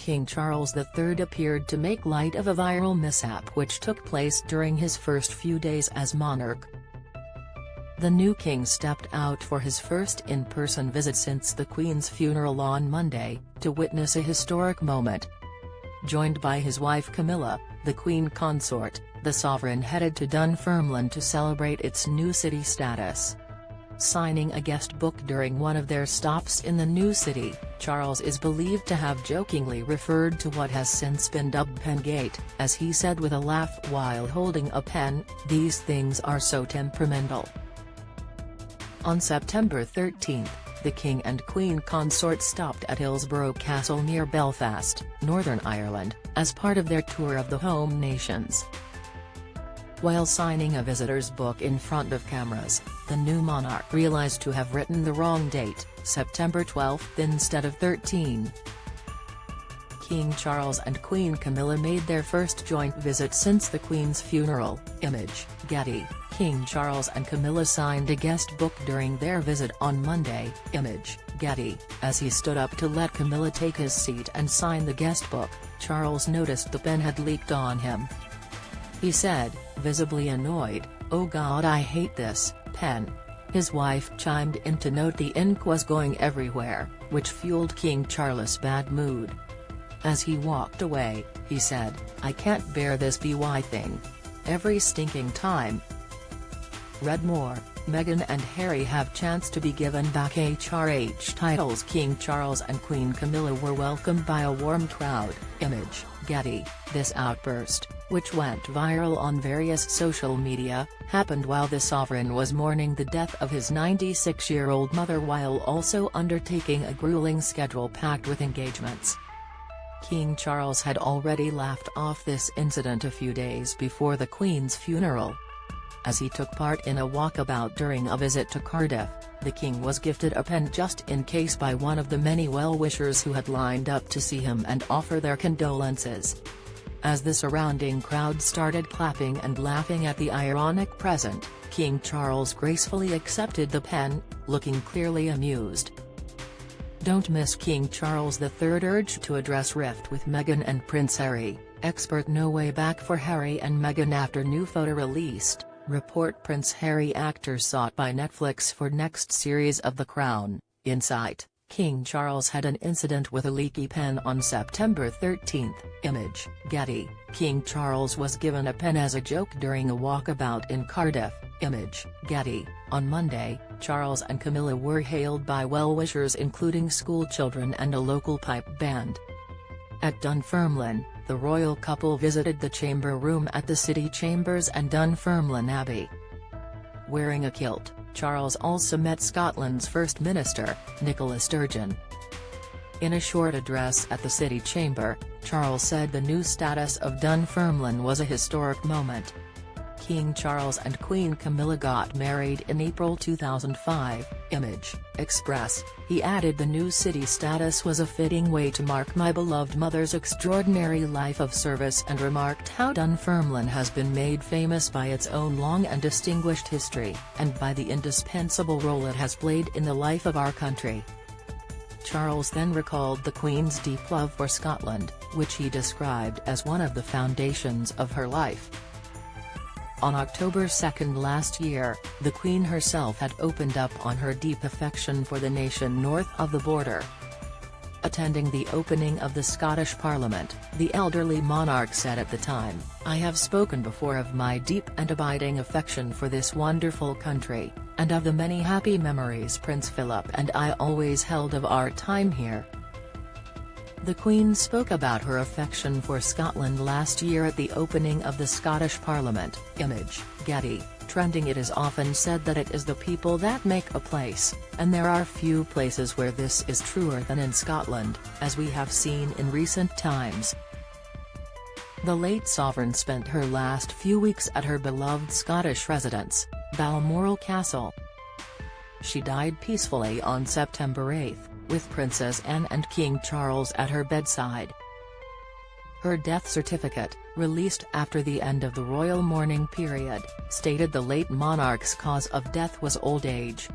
King Charles III appeared to make light of a viral mishap which took place during his first few days as monarch. The new king stepped out for his first in-person visit since the Queen's funeral on Monday, to witness a historic moment. Joined by his wife Camilla, the Queen Consort, the sovereign headed to Dunfermline to celebrate its new city status. Signing a guest book during one of their stops in the new city, Charles is believed to have jokingly referred to what has since been dubbed Pengate, as he said with a laugh while holding a pen, "These things are so temperamental." On September 13, the King and Queen Consort stopped at Hillsborough Castle near Belfast, Northern Ireland, as part of their tour of the home nations. While signing a visitor's book in front of cameras, the new monarch realized to have written the wrong date, September 12 instead of 13. King Charles and Queen Camilla made their first joint visit since the Queen's funeral. Image, Getty. King Charles and Camilla signed a guest book during their visit on Monday. Image, Getty. As he stood up to let Camilla take his seat and sign the guest book, Charles noticed the pen had leaked on him. He said, visibly annoyed, "Oh God, I hate this pen." His wife chimed in to note the ink was going everywhere, which fueled King Charles' bad mood. As he walked away, he said, "I can't bear this BY thing. Every stinking time." Read more. Meghan and Harry have chance to be given back HRH titles. King Charles and Queen Camilla were welcomed by a warm crowd. Image, Getty. This outburst, which went viral on various social media, happened while the sovereign was mourning the death of his 96-year-old mother while also undertaking a grueling schedule packed with engagements. King Charles had already laughed off this incident a few days before the Queen's funeral. As he took part in a walkabout during a visit to Cardiff, the King was gifted a pen just in case by one of the many well-wishers who had lined up to see him and offer their condolences. As the surrounding crowd started clapping and laughing at the ironic present, King Charles gracefully accepted the pen, looking clearly amused. Don't miss King Charles III urged to address rift with Meghan and Prince Harry. Expert no way back for Harry and Meghan after new photo released. Report Prince Harry actor sought by Netflix for next series of The Crown. Insight. King Charles had an incident with a leaky pen on September 13. Image, Getty. King Charles was given a pen as a joke during a walkabout in Cardiff. Image, Getty. On Monday, Charles and Camilla were hailed by well-wishers including school children and a local pipe band. At Dunfermline, the royal couple visited the chamber room at the city chambers and Dunfermline Abbey. Wearing a kilt, Charles also met Scotland's First Minister, Nicola Sturgeon. In a short address at the city chamber, Charles said the new status of Dunfermline was a historic moment. King Charles and Queen Camilla got married in April 2005. Image, Express. He added the new city status was a fitting way to mark my beloved mother's extraordinary life of service and remarked how Dunfermline has been made famous by its own long and distinguished history, and by the indispensable role it has played in the life of our country. Charles then recalled the Queen's deep love for Scotland, which he described as one of the foundations of her life. On October 2 last year, the Queen herself had opened up on her deep affection for the nation north of the border. Attending the opening of the Scottish Parliament, the elderly monarch said at the time, "I have spoken before of my deep and abiding affection for this wonderful country, and of the many happy memories Prince Philip and I always held of our time here." The Queen spoke about her affection for Scotland last year at the opening of the Scottish Parliament. Image, Getty. Trending. It is often said that it is the people that make a place, and there are few places where this is truer than in Scotland, as we have seen in recent times. The late sovereign spent her last few weeks at her beloved Scottish residence, Balmoral Castle. She died peacefully on September 8, with Princess Anne and King Charles at her bedside. Her death certificate, released after the end of the royal mourning period, stated the late monarch's cause of death was old age.